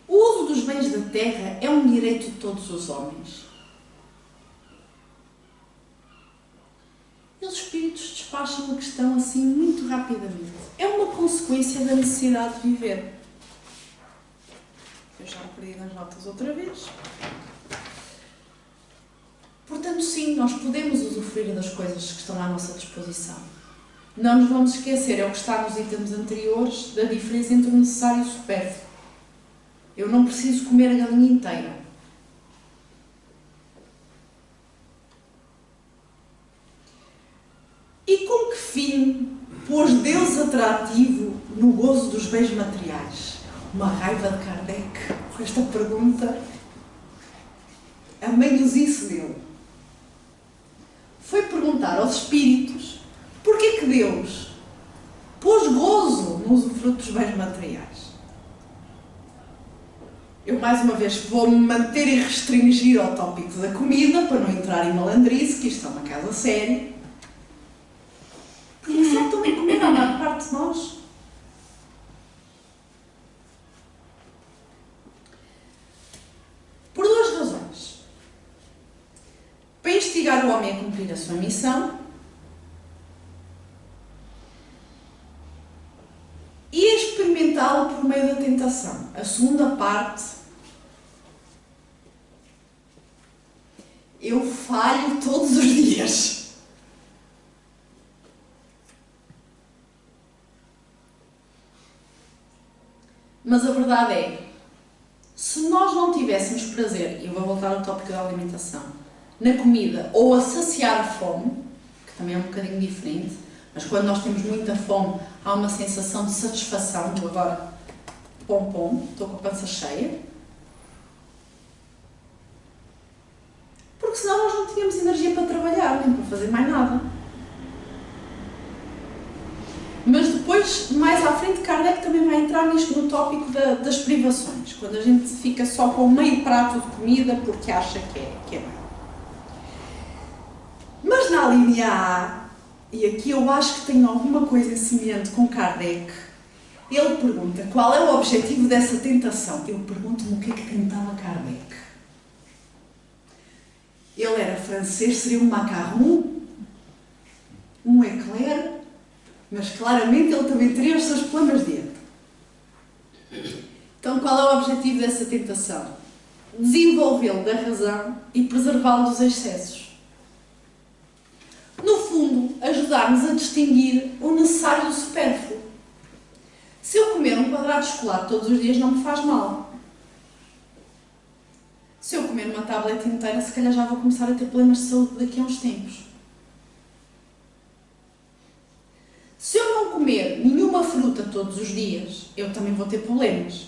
o uso dos bens da terra é um direito de todos os homens? E os espíritos despacham a questão assim muito rapidamente. É uma consequência da necessidade de viver. Eu já me perdi nas notas outra vez. Portanto, sim, nós podemos usufruir das coisas que estão à nossa disposição. Não nos vamos esquecer, é o que está nos itens anteriores, da diferença entre o necessário e o supérfluo. Eu não preciso comer a galinha inteira. E com que fim pôs Deus atrativo no gozo dos bens materiais? Uma raiva de Kardec com esta pergunta. A meiosice dele foi perguntar aos espíritos porquê que Deus pôs gozo no usufruto dos bens materiais. Eu, mais uma vez, vou-me manter e restringir ao tópico da comida, para não entrar em malandrice, que isto é uma casa séria. Porque só também comer a maior parte de nós. Por duas razões. Para instigar o homem a cumprir a sua missão e experimentá-lo por meio da tentação. A segunda parte, eu falho todos os dias. Mas a verdade é, se nós não tivéssemos prazer, e eu vou voltar ao tópico da alimentação, na comida, ou a saciar a fome, que também é um bocadinho diferente, mas quando nós temos muita fome, há uma sensação de satisfação. Eu agora, estou com a pança cheia. Porque senão nós não tínhamos energia para trabalhar, nem para fazer mais nada. Mas depois, mais à frente, Kardec também vai entrar nisto no tópico das privações. Quando a gente fica só com meio prato de comida porque acha que é bem. Mas na linha A, e aqui eu acho que tenho alguma coisa semelhante com Kardec, ele pergunta qual é o objetivo dessa tentação. Eu pergunto-me o que é que tentava Kardec. Ele era francês, seria um macarrão? Um eclair? Mas claramente ele também teria os seus problemas dentro. Então qual é o objetivo dessa tentação? Desenvolvê-lo da razão e preservá-lo dos excessos. No fundo, ajudar-nos a distinguir o necessário do supérfluo. Se eu comer um quadrado de chocolate todos os dias não me faz mal. Se eu comer uma tableta inteira, se calhar já vou começar a ter problemas de saúde daqui a uns tempos. Se eu não comer nenhuma fruta todos os dias, eu também vou ter problemas.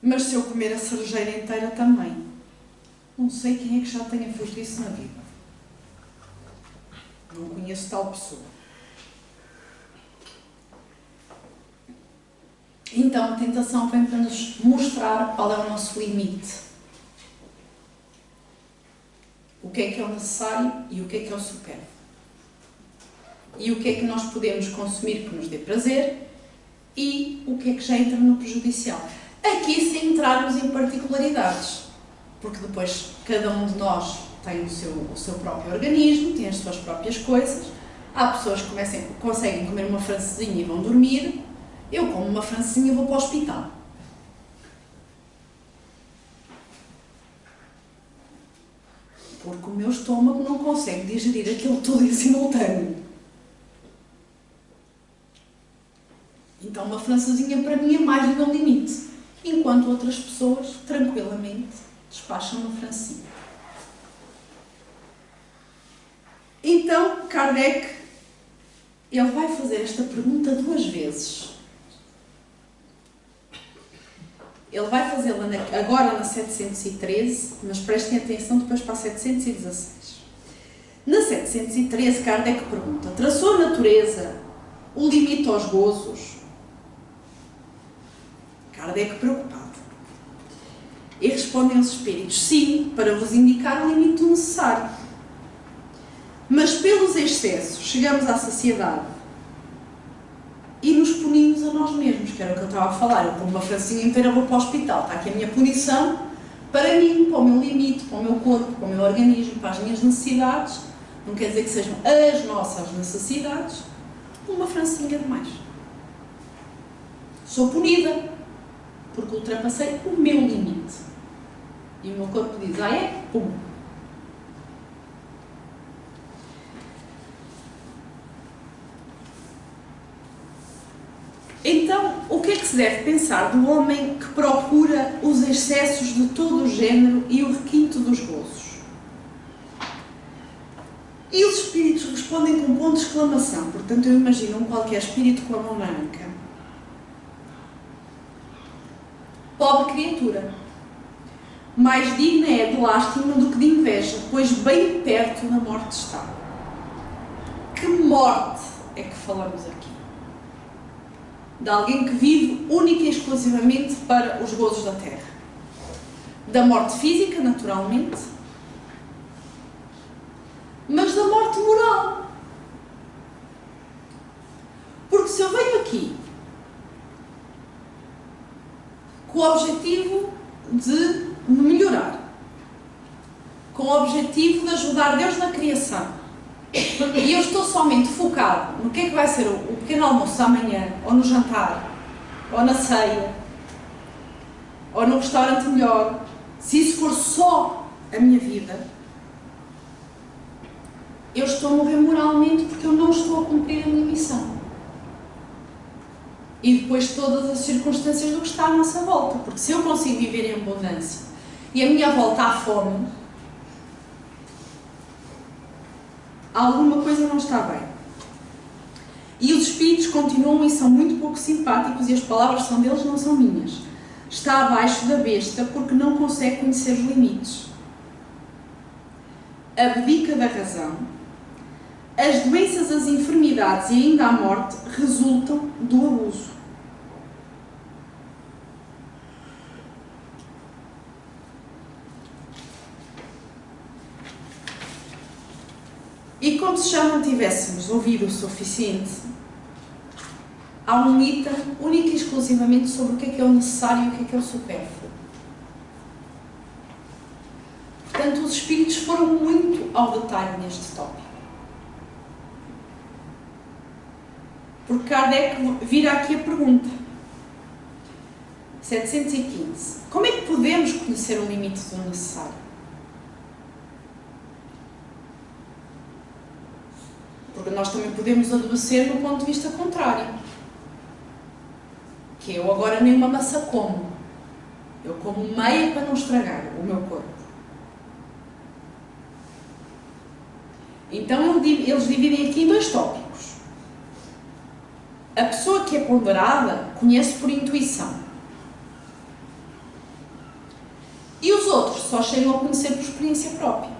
Mas se eu comer a cerejeira inteira também. Não sei quem é que já tenha feito isso na vida. Não conheço tal pessoa. Então a tentação vem para nos mostrar qual é o nosso limite. O que é o necessário e o que é o supérfluo. E o que é que nós podemos consumir que nos dê prazer e o que é que já entra no prejudicial. Aqui sem entrarmos em particularidades, porque depois cada um de nós tem o seu próprio organismo, tem as suas próprias coisas. Há pessoas que conseguem comer uma francesinha e vão dormir. Eu como uma francesinha e vou para o hospital. Porque o meu estômago não consegue digerir aquilo tudo em simultâneo. Então uma francesinha para mim é mais do meu limite. Enquanto outras pessoas, tranquilamente, despacham uma francesinha. Então, Kardec, ele vai fazer esta pergunta 2 vezes. Ele vai fazê-la agora na 713, mas prestem atenção depois para a 716. Na 713, Kardec pergunta: traçou a natureza o limite aos gozos? Kardec preocupado. E respondem os espíritos: sim, para vos indicar o limite do necessário. Mas pelos excessos chegamos à saciedade e nos punimos a nós mesmos, que era o que eu estava a falar. Eu como uma francinha inteira vou para o hospital. Está aqui a minha punição para mim, para o meu limite, para o meu corpo, para o meu organismo, para as minhas necessidades. Não quer dizer que sejam as nossas necessidades. Uma francinha demais. Sou punida porque ultrapassei o meu limite. E o meu corpo diz: ah é? Pum. Então, o que é que se deve pensar do homem que procura os excessos de todo o género e o requinte dos gozos? E os espíritos respondem com um ponto de exclamação. Portanto, eu imagino um qualquer espírito com a mão na anca. Pobre criatura, mais digna é de lástima do que de inveja, pois bem perto da morte está. Que morte é que falamos aqui? De alguém que vive única e exclusivamente para os gozos da terra. Da morte física, naturalmente, mas da morte moral. Porque se eu venho aqui com o objetivo de me melhorar, com o objetivo de ajudar Deus na criação, e eu estou somente focado no que é que vai ser o pequeno almoço amanhã, ou no jantar, ou na ceia, ou no restaurante melhor, se isso for só a minha vida, eu estou a morrer moralmente porque eu não estou a cumprir a minha missão. E depois todas as circunstâncias do que está à nossa volta. Porque se eu consigo viver em abundância e a minha volta há fome, alguma coisa não está bem. E os espíritos continuam e são muito pouco simpáticos, e as palavras são deles, não são minhas. Está abaixo da besta porque não consegue conhecer os limites. Abdica da razão. As doenças, as enfermidades e ainda a morte resultam do abuso. E como se já não tivéssemos ouvido o suficiente, há um item único e exclusivamente sobre o que é o necessário e o que é o supérfluo. Portanto, os espíritos foram muito ao detalhe neste tópico. Porque Kardec vira aqui a pergunta. 715. Como é que podemos conhecer o limite do necessário? Porque nós também podemos adoecer no ponto de vista contrário. Que eu agora nem uma maçã como. Eu como meia para não estragar o meu corpo. Então eles dividem aqui em dois tópicos. A pessoa que é ponderada conhece por intuição. E os outros só chegam a conhecer por experiência própria.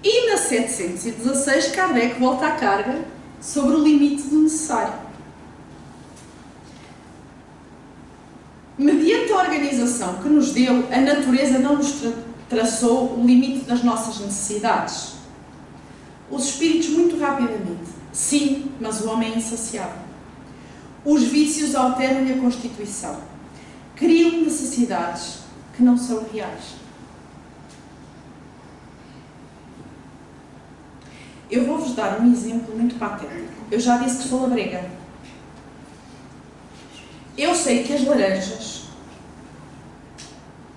E na 716, Kardec volta à carga sobre o limite do necessário. Mediante a organização que nos deu, a natureza não nos traçou o limite das nossas necessidades. Os espíritos muito rapidamente. Sim, mas o homem é insaciável. Os vícios alteram-lhe a constituição. Criam necessidades que não são reais. Eu vou-vos dar um exemplo muito patético. Eu já disse que sou labrega. Eu sei que as laranjas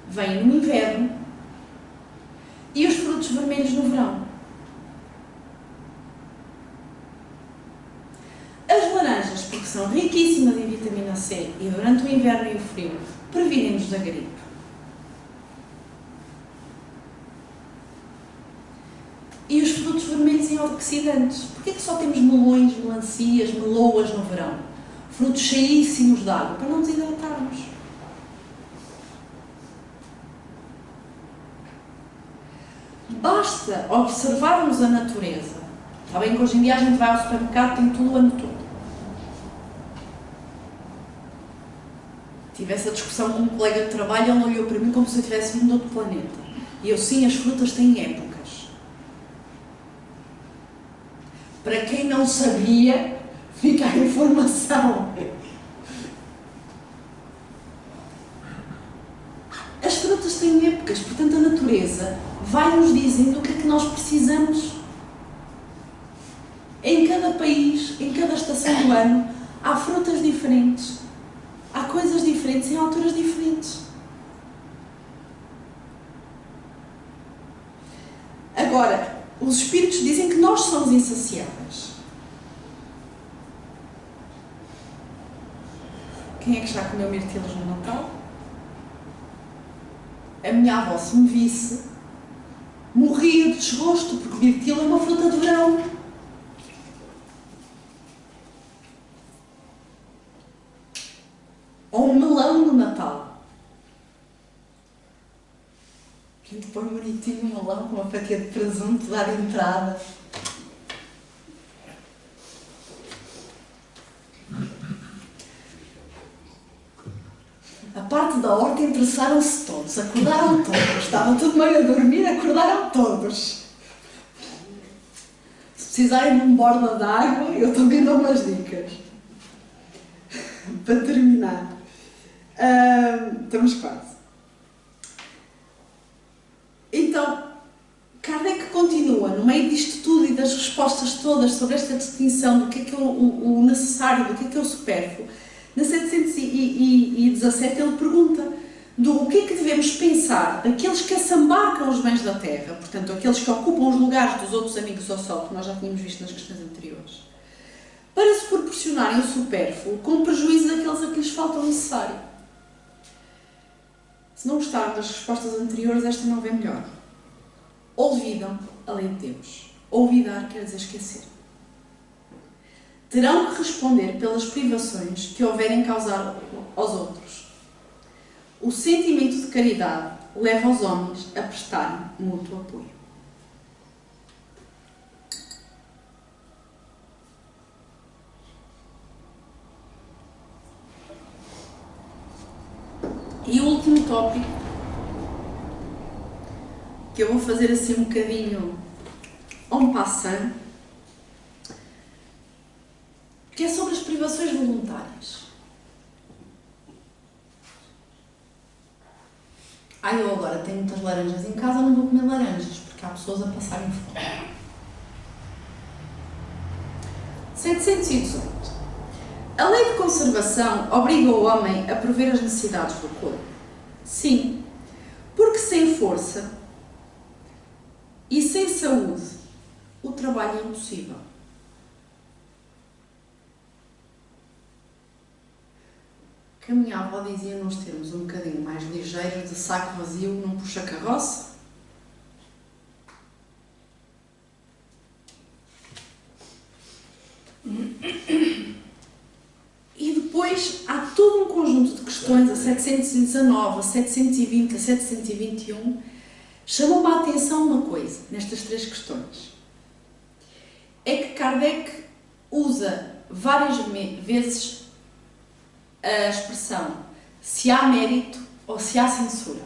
vêm no inverno e os frutos vermelhos no verão. As laranjas, porque são riquíssimas em vitamina C e durante o inverno e o frio, previnem-nos da gripe. E os frutos vermelhos em antioxidantes. Porquê é que só temos melões, melancias, meloas no verão? Frutos cheíssimos de água, para não desidratarmos. Basta observarmos a natureza. Está bem que hoje em dia a gente vai ao supermercado e tem tudo o ano todo. Tive essa discussão com um colega de trabalho, ele olhou para mim como se eu tivesse vindo de outro planeta. E eu, sim, as frutas têm épocas. Para quem não sabia, fica a informação. As frutas têm épocas, portanto a natureza vai-nos dizendo o que é que nós precisamos. Em cada país, em cada estação do ano, há frutas diferentes, há coisas diferentes em alturas diferentes. Agora, os espíritos dizem que nós somos insaciáveis. Quem é que já comeu mirtilos no Natal? A minha avó, se me visse, morria de desgosto, porque mirtilo é uma fruta de verão. Ou um melão no Natal. A gente põe bonitinho um melão com uma fatia de presunto, dar entrada. A parte da horta interessaram-se todos, acordaram todos. Estava tudo meio a dormir, acordaram todos. Se precisarem de um borda de água, eu também dou umas dicas. Para terminar. Estamos quase. Então, Kardec continua, no meio disto tudo e das respostas todas sobre esta distinção do que é o necessário, do que é o supérfluo. Na 717 ele pergunta o que é que devemos pensar daqueles que assambarcam os bens da terra, portanto, aqueles que ocupam os lugares dos outros amigos ao sol, que nós já tínhamos visto nas questões anteriores, para se proporcionarem o supérfluo com prejuízo daqueles a que lhes falta o necessário. Se não gostaram das respostas anteriores, esta não vem melhor. Olvidam a lei de Deus. Olvidar quer dizer esquecer. Terão que responder pelas privações que houverem causado aos outros. O sentimento de caridade leva os homens a prestarem mútuo apoio. E o último tópico, que eu vou fazer assim um bocadinho en passant, que é sobre as privações voluntárias. Eu agora tenho muitas laranjas em casa, não vou comer laranjas, porque há pessoas a passarem fome. 718. A lei de conservação obriga o homem a prover as necessidades do corpo. Sim, porque sem força e sem saúde o trabalho é impossível. Que a minha avó dizia nós termos um bocadinho mais ligeiro, de saco vazio, não puxa carroça. E depois há todo um conjunto de questões, a 719, a 720, a 721, chamou-me a atenção uma coisa, nestas três questões. É que Kardec usa várias vezes a expressão se há mérito ou se há censura.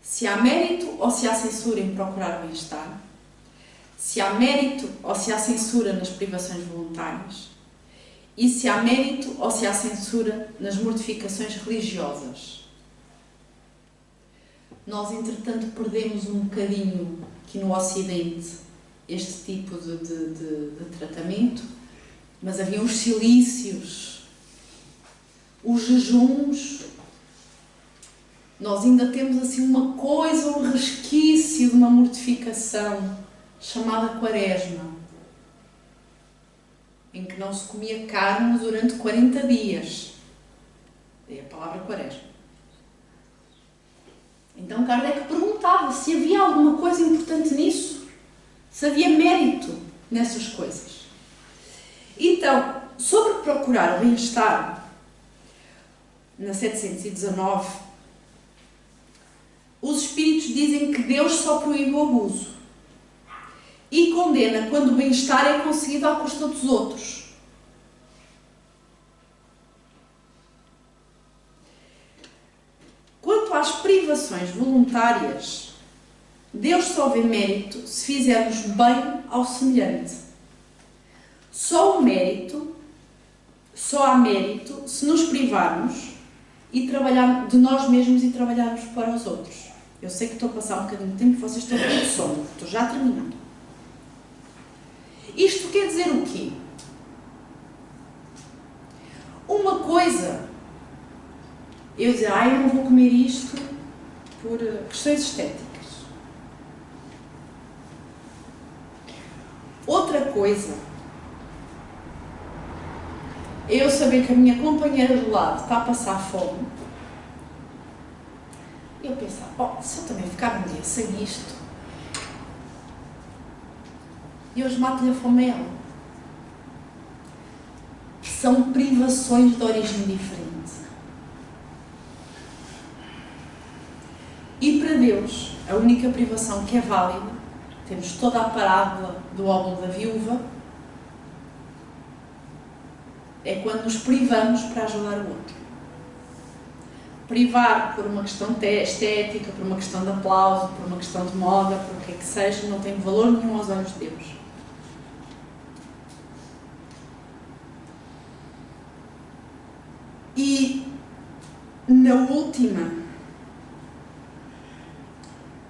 Se há mérito ou se há censura em procurar o bem-estar. Se há mérito ou se há censura nas privações voluntárias. E se há mérito ou se há censura nas mortificações religiosas. Nós, entretanto, perdemos um bocadinho aqui no Ocidente este tipo de tratamento, mas havia os silícios, os jejuns. Nós ainda temos assim uma coisa, um resquício de uma mortificação chamada Quaresma, em que não se comia carne durante 40 dias. É a palavra Quaresma. Então Kardec perguntava se havia alguma coisa importante nisso, se havia mérito nessas coisas. Então, sobre procurar o bem-estar, na 719, os espíritos dizem que Deus só proíbe o abuso e condena quando o bem-estar é conseguido à custa dos outros. Quanto às privações voluntárias, Deus só vê mérito se fizermos bem ao semelhante. Só há mérito se nos privarmos e trabalhar de nós mesmos e trabalharmos para os outros. Eu sei que estou a passar um bocadinho de tempo e vocês estão com sono. Estou já terminando. Isto quer dizer o quê? Uma coisa, eu dizer, eu não vou comer isto por questões estéticas. Outra coisa, eu saber que a minha companheira do lado está a passar fome, eu pensar, se eu também ficar um dia sem isto, e hoje mato-lhe a fome a ela. São privações de origem diferente. E para Deus, a única privação que é válida, temos toda a parábola do óbolo da viúva, é quando nos privamos para ajudar o outro. Privar por uma questão estética, por uma questão de aplauso, por uma questão de moda, por o que é que seja, não tem valor nenhum aos olhos de Deus. E na última,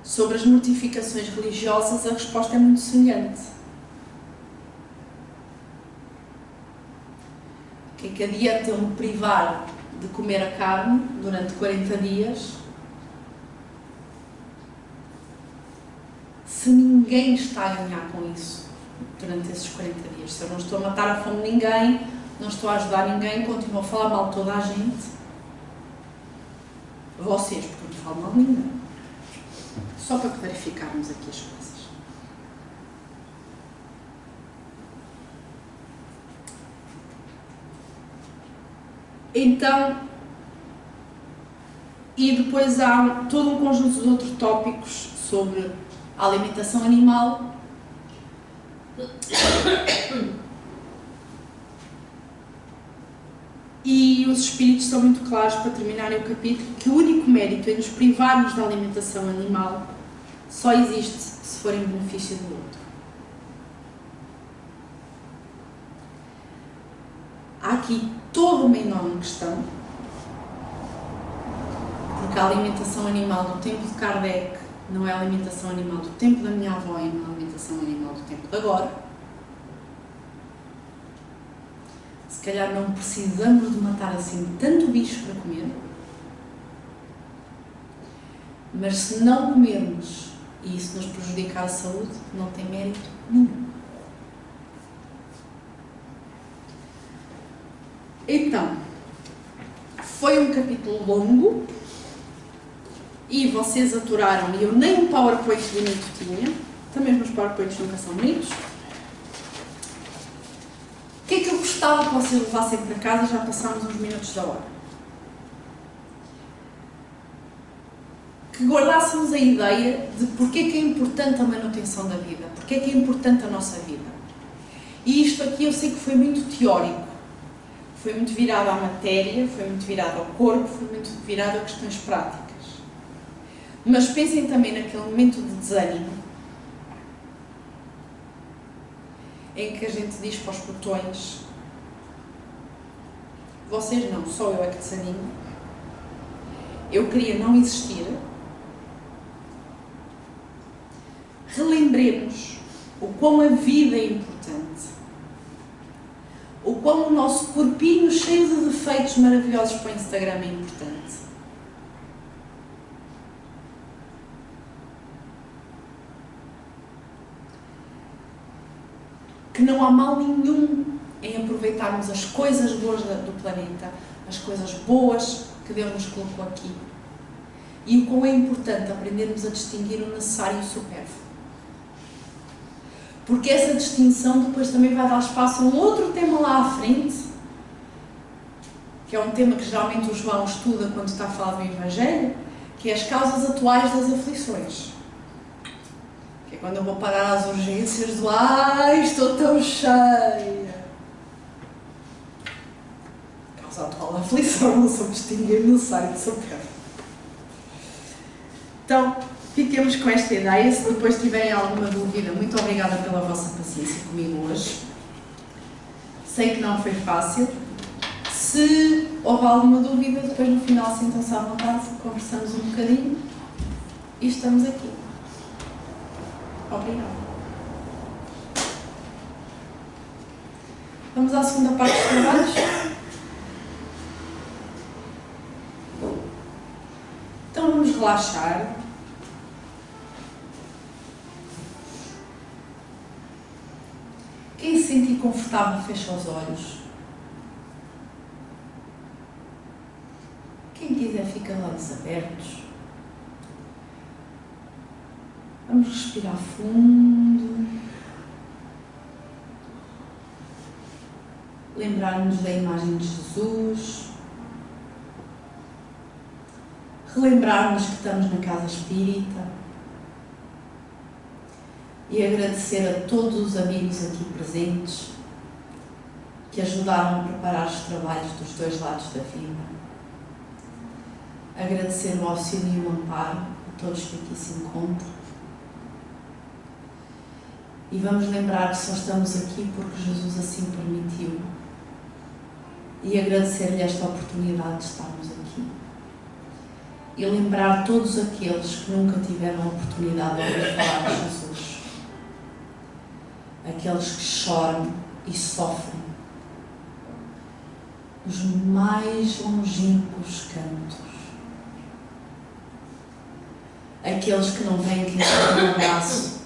sobre as mortificações religiosas, a resposta é muito semelhante. O que é que adianta eu me privar de comer a carne durante 40 dias se ninguém está a ganhar com isso durante esses 40 dias? Se eu não estou a matar a fome de ninguém, não estou a ajudar ninguém, continuo a falar mal de toda a gente. Vocês, porque não falo mal de ninguém. Só para clarificarmos aqui as coisas. Então, e depois há todo um conjunto de outros tópicos sobre a alimentação animal. E os espíritos são muito claros, para terminarem o capítulo, que o único mérito em nos privarmos da alimentação animal só existe se for em benefício do outro. Há aqui toda uma enorme questão, porque a alimentação animal do tempo de Kardec não é a alimentação animal do tempo da minha avó e não é a alimentação animal do tempo de agora. Se calhar não precisamos de matar assim tanto bicho para comer, mas se não comermos e isso nos prejudicar a saúde, não tem mérito nenhum. Então, foi um capítulo longo e vocês aturaram, e eu nem um PowerPoint bonito tinha, também os meus PowerPoints nunca são bonitos. O que é que eu gostava que vocês levassem para casa? Já passámos uns minutos da hora. Que guardássemos a ideia de porque é que é importante a manutenção da vida, porque é que é importante a nossa vida. E isto aqui eu sei que foi muito teórico, foi muito virado à matéria, foi muito virado ao corpo, foi muito virado a questões práticas. Mas pensem também naquele momento de desânimo, em que a gente diz para os botões: vocês não, só eu é que desanimo, eu queria não existir. Relembremos o quão a vida é importante, o quão o nosso corpinho cheio de defeitos maravilhosos para o Instagram é importante. Que não há mal nenhum em aproveitarmos as coisas boas do planeta, as coisas boas que Deus nos colocou aqui. E o quão é importante aprendermos a distinguir o necessário e o supérfluo. Porque essa distinção depois também vai dar espaço a um outro tema lá à frente, que é um tema que geralmente o João estuda quando está a falar do Evangelho, que é as causas atuais das aflições. Que é quando eu vou parar às urgências do "ai, estou tão cheia". Causa atual da aflição, não soube distinguir necessário de supérfluo. Então, fiquemos com esta ideia. Se depois tiverem alguma dúvida, muito obrigada pela vossa paciência comigo hoje. Sei que não foi fácil. Se houver alguma dúvida, depois no final sintam-se à vontade, conversamos um bocadinho e estamos aqui. Obrigada. Vamos à segunda parte dos trabalhos. Então vamos relaxar. Quem se sentir confortável, fecha os olhos. Quem quiser, fica de olhos abertos. Vamos respirar fundo. Lembrar-nos da imagem de Jesus. Relembrar-nos que estamos na casa espírita. E agradecer a todos os amigos aqui presentes que ajudaram a preparar os trabalhos dos dois lados da vida. Agradecer o auxílio e o amparo a todos que aqui se encontram. E vamos lembrar que só estamos aqui porque Jesus assim permitiu. E agradecer-lhe esta oportunidade de estarmos aqui. E lembrar todos aqueles que nunca tiveram a oportunidade de ouvir falar de Jesus. Aqueles que choram e sofrem os mais longínquos cantos, aqueles que não veem quem está no abraço,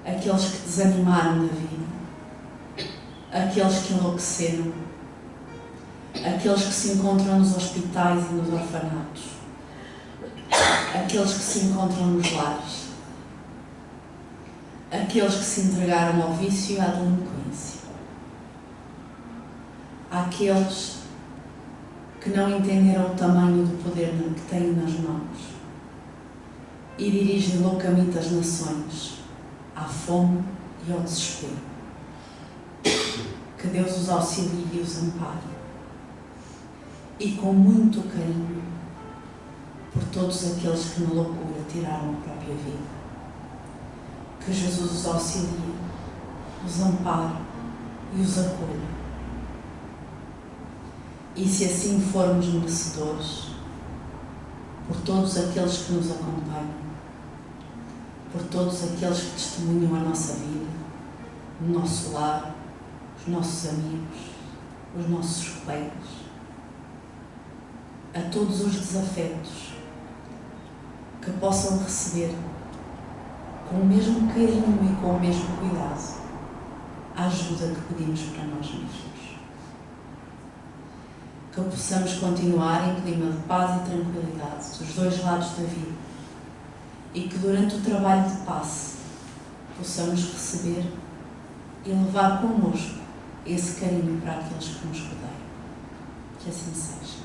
aqueles que desanimaram da vida, aqueles que enlouqueceram, aqueles que se encontram nos hospitais e nos orfanatos, aqueles que se encontram nos lares, aqueles que se entregaram ao vício e à delinquência, aqueles que não entenderam o tamanho do poder que têm nas mãos e dirigem loucamente as nações à fome e ao desespero. Que Deus os auxilie e os ampare, e com muito carinho por todos aqueles que na loucura tiraram a própria vida. Que Jesus os auxilie, os ampare e os acolha. E se assim formos merecedores, por todos aqueles que nos acompanham, por todos aqueles que testemunham a nossa vida, o nosso lar, os nossos amigos, os nossos colegas, a todos os desafetos, que possam receber com o mesmo carinho e com o mesmo cuidado a ajuda que pedimos para nós mesmos. Que possamos continuar em clima de paz e tranquilidade dos dois lados da vida e que durante o trabalho de passe possamos receber e levar connosco esse carinho para aqueles que nos rodeiam. Que assim seja.